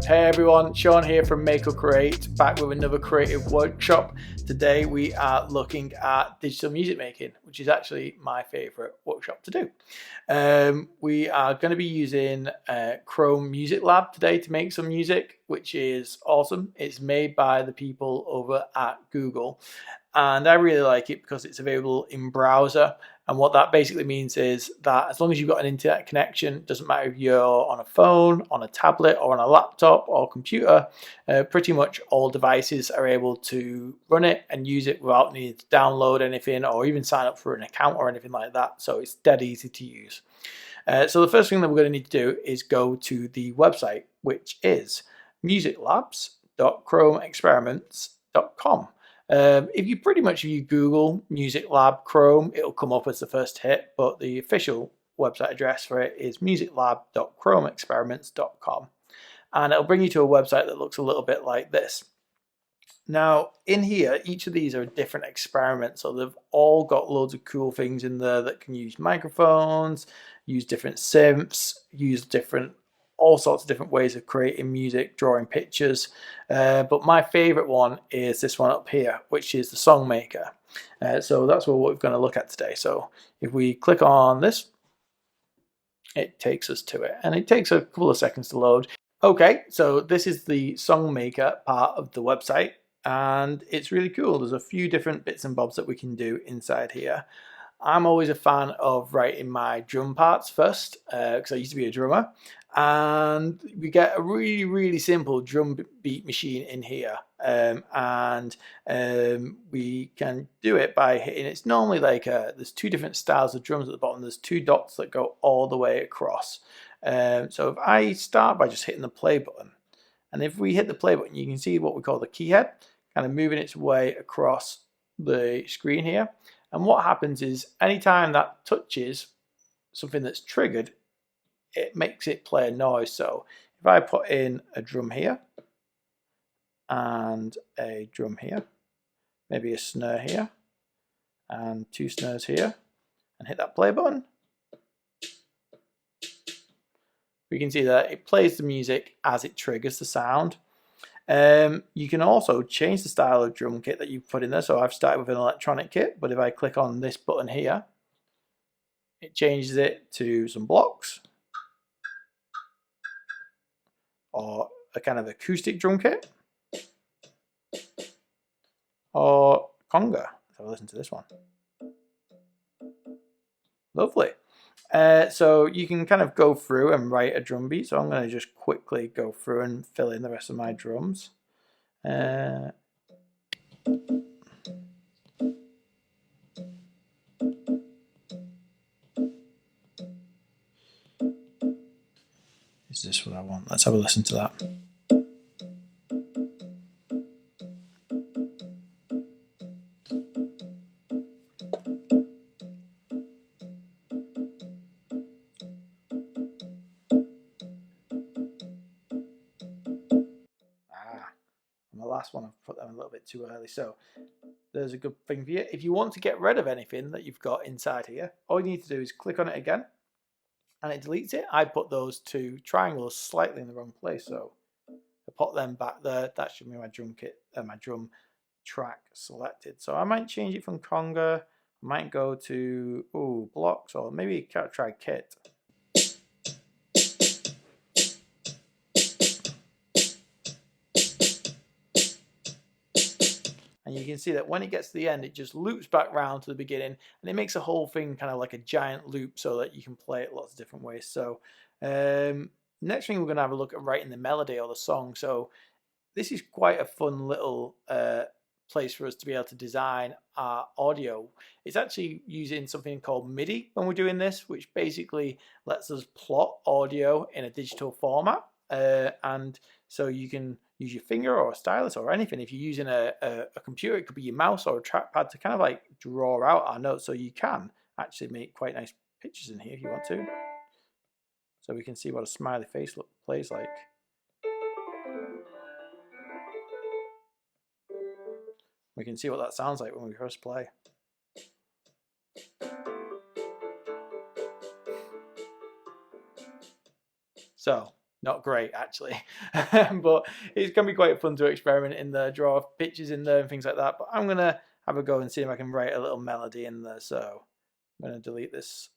Hey everyone, Sean here from Mako Create, back with another creative workshop. Today we are looking at digital music making, which is actually my favorite workshop to do. We are going to be using Chrome Music Lab today to make some music, which is awesome. It's made by the people over at Google, and I really like it because it's available in browser. And what that basically means is that as long as you've got an internet connection, doesn't matter if you're on a phone, on a tablet, or on a laptop or computer, pretty much all devices are able to run it and use it without needing to download anything or even sign up for an account or anything like that. So it's dead easy to use. So the first thing that we're going to need to do is go to the website, which is musiclabs.chromeexperiments.com. If you Google Music Lab Chrome, it'll come up as the first hit, but the official website address for it is musiclab.chromeexperiments.com, and it'll bring you to a website that looks a little bit like this. Now, in here, each of these are different experiments, so they've all got loads of cool things in there that can use microphones, use different synths, use all sorts of different ways of creating music, drawing pictures. But my favorite one is this one up here, which is the Song Maker. So that's what we're going to look at today. So if we click on this, it takes us to it, and it takes a couple of seconds to load. Okay, so this is the Song Maker part of the website, and it's really cool. There's a few different bits and bobs that we can do inside here. I'm always a fan of writing my drum parts first, because I used to be a drummer, and we get a really simple drum beat machine in here, and we can do it by hitting. It's normally like there's two different styles of drums at the bottom. There's two dots that go all the way across. So if I start by just hitting the play button, and if we hit the play button, you can see what we call the key head kind of moving its way across the screen here. And what happens is anytime that touches something that's triggered, it makes it play a noise. So if I put in a drum here and a drum here, maybe a snare here and two snares here, and hit that play button, we can see that it plays the music as it triggers the sound. You can also change the style of drum kit that you've put in there. So I've started with an electronic kit, but if I click on this button here, it changes it to some blocks or a kind of acoustic drum kit or conga. Let's have a listen to this one. Lovely. So you can kind of go through and write a drum beat. So I'm going to just quickly go through and fill in the rest of my drums. Is this what I want? Let's have a listen to that. And the last one, I've put them a little bit too early. So there's a good thing for you. If you want to get rid of anything that you've got inside here, all you need to do is click on it again and it deletes it. I put those two triangles slightly in the wrong place, so I put them back there. That should be my drum kit, my drum track selected. So I might change it from conga. I might go to blocks, or maybe try kit. And you can see that when it gets to the end, it just loops back round to the beginning, and it makes the whole thing kind of like a giant loop so that you can play it lots of different ways. So next thing we're going to have a look at writing the melody or the song. So this is quite a fun little place for us to be able to design our audio. It's actually using something called MIDI when we're doing this, which basically lets us plot audio in a digital format. And so you can use your finger or a stylus or anything. If you're using a computer, it could be your mouse or a trackpad to kind of like draw out our notes. So you can actually make quite nice pictures in here if you want to. So we can see what a smiley face plays like. We can see what that sounds like when we first play. So not great actually. But it's going to be quite fun to experiment in there, draw pictures in there and things like that. But I'm going to have a go and see if I can write a little melody in there. So I'm going to delete this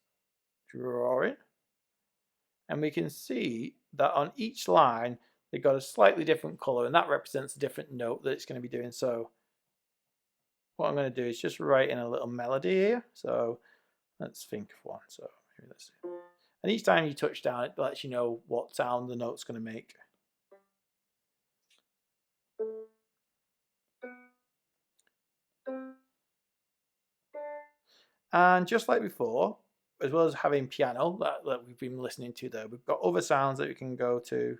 drawing. And we can see that on each line, they've got a slightly different color, and that represents a different note that it's going to be doing. So what I'm going to do is just write in a little melody here. So let's think of one. So maybe let's see. And each time you touch down, it lets you know what sound the note's going to make. And just like before, as well as having piano that we've been listening to there, we've got other sounds that we can go to.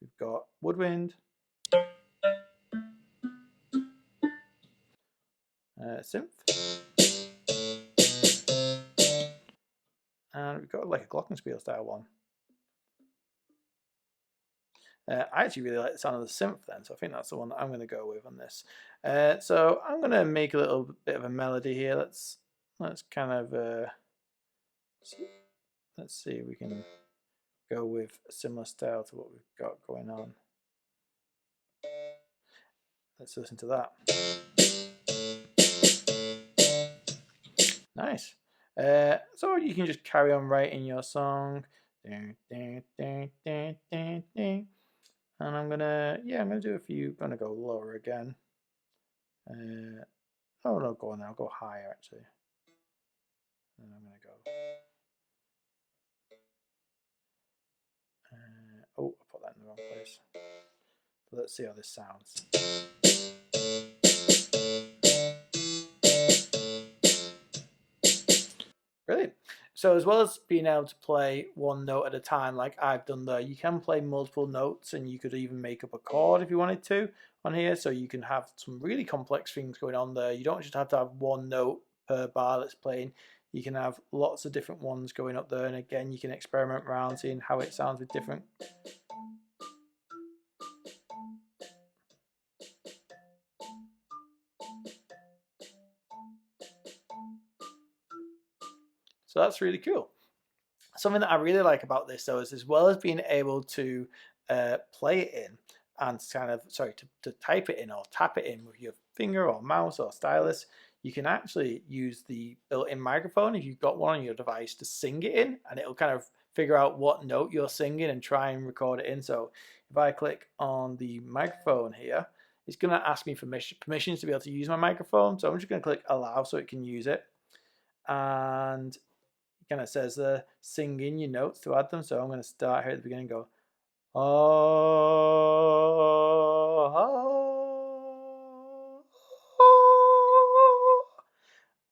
We've got woodwind, synth, and we've got like a glockenspiel style one. I actually really like the sound of the synth then, so I think that's the one that I'm going to go with on this. So I'm going to make a little bit of a melody here. Let's kind of let's see if we can go with a similar style to what we've got going on. Let's listen to that. Nice. So you can just carry on writing your song. And I'm gonna do a few. I'm gonna go lower again. Oh no, go on now. I'll go higher actually. And I'm gonna go. Oh, I put that in the wrong place. So let's see how this sounds. Brilliant. So as well as being able to play one note at a time like I've done there, you can play multiple notes, and you could even make up a chord if you wanted to on here. So you can have some really complex things going on there. You don't just have to have one note per bar that's playing. You can have lots of different ones going up there, and again you can experiment around seeing how it sounds with different. So that's really cool. Something that I really like about this though is, as well as being able to play it in and kind of, to type it in or tap it in with your finger or mouse or stylus, you can actually use the built-in microphone if you've got one on your device to sing it in, and it'll kind of figure out what note you're singing and try and record it in. So if I click on the microphone here, it's going to ask me for permissions to be able to use my microphone. So I'm just going to click allow so it can use it. And kind of says sing in your notes to add them. So I'm going to start here at the beginning and go, oh, oh, oh.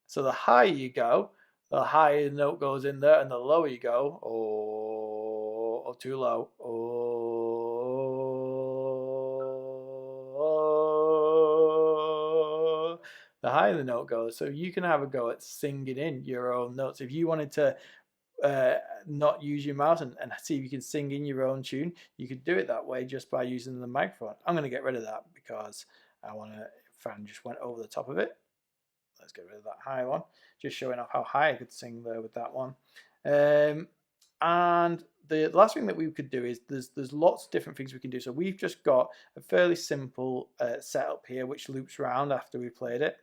So the higher you go, the higher the note goes in there, and the lower you go, oh, or too low, oh, the higher the note goes. So you can have a go at singing in your own notes. If you wanted to not use your mouse and see if you can sing in your own tune, you could do it that way just by using the microphone. I'm going to get rid of that because I want to, fan just went over the top of it. Let's get rid of that high one, just showing off how high I could sing there with that one. And the last thing that we could do is there's lots of different things we can do. So we've just got a fairly simple setup here which loops around after we played it.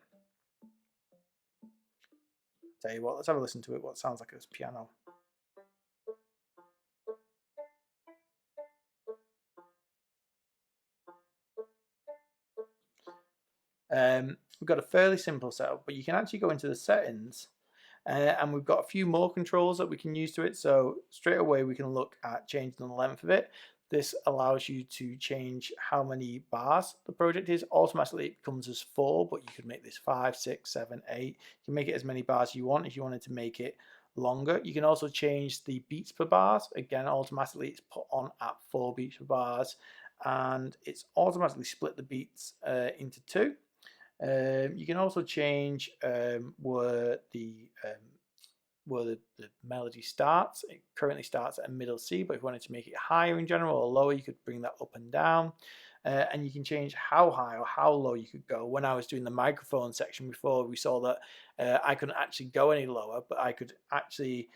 Tell you what, let's have a listen to it, what it sounds like as piano. We've got a fairly simple setup, but you can actually go into the settings and we've got a few more controls that we can use to it. So straight away we can look at changing the length of it. This allows you to change how many bars the project is. Automatically it comes as 4, but you could make this 5, 6, 7, 8. You can make it as many bars as you want if you wanted to make it longer. You can also change the beats per bars. Again, automatically it's put on at 4 beats per bars, and it's automatically split the beats into 2. You can also change where the melody starts. It currently starts at a middle C, but if you wanted to make it higher in general or lower, you could bring that up and down. and you can change how high or how low you could go. When I was doing the microphone section before, we saw that I couldn't actually go any lower, but I could actually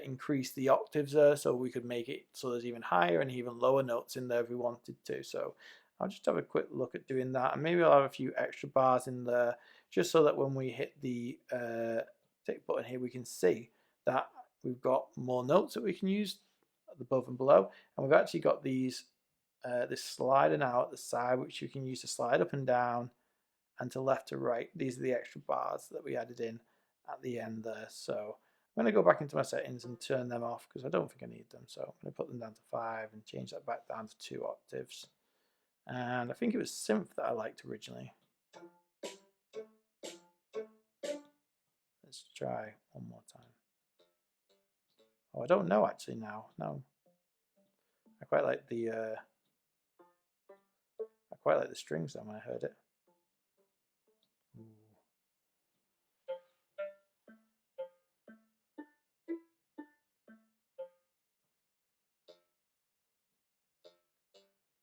increase the octaves there, so we could make it so there's even higher and even lower notes in there if we wanted to. So I'll just have a quick look at doing that, and maybe I'll have a few extra bars in there just so that when we hit the tick button here, we can see that we've got more notes that we can use above and below, and we've actually got these this slider now at the side, which you can use to slide up and down and to left to right. These are the extra bars that we added in at the end there. So I'm going to go back into my settings and turn them off because I don't think I need them. So I'm going to put them down to 5 and change that back down to 2 octaves. And I think it was synth that I liked originally. Let's try one more time. Oh, I don't know actually now. No, I quite like the strings though when I heard it. Ooh.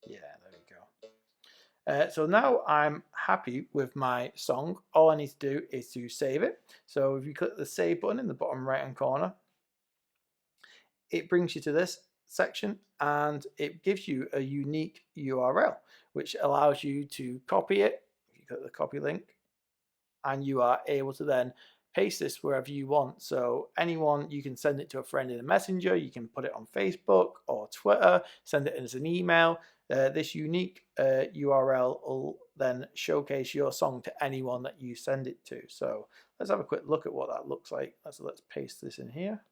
Yeah, there we go. So now I'm happy with my song. All I need to do is to save it. So if you click the save button in the bottom right hand corner, it brings you to this section and it gives you a unique URL, which allows you to copy it. If you click the copy link, and you are able to then paste this wherever you want. So anyone, you can send it to a friend in a messenger, you can put it on Facebook or Twitter, send it as an email. This unique URL will then showcase your song to anyone that you send it to. So let's have a quick look at what that looks like. So let's paste this in here.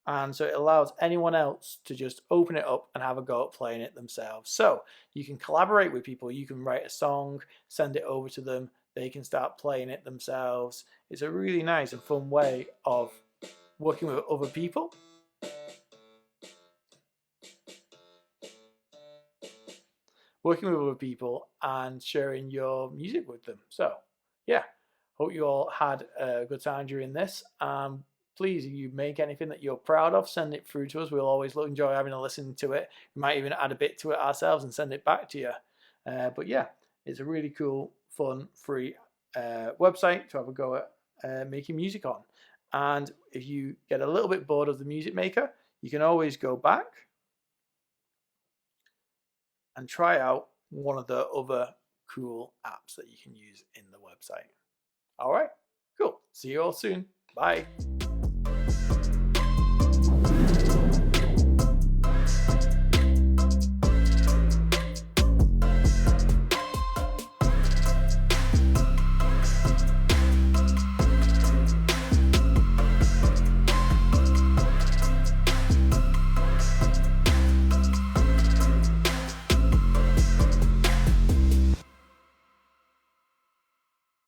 And so it allows anyone else to just open it up and have a go at playing it themselves. So you can collaborate with people. You can write a song, send it over to them. They can start playing it themselves. It's a really nice and fun way of working with other people. Working with other people and sharing your music with them. So yeah, hope you all had a good time during this. Please, if you make anything that you're proud of, send it through to us. We'll always enjoy having a listen to it. We might even add a bit to it ourselves and send it back to you. But yeah, it's a really cool, fun, free website to have a go at making music on. And if you get a little bit bored of the Music Maker, you can always go back and try out one of the other cool apps that you can use in the website. All right, cool. See you all soon. Bye.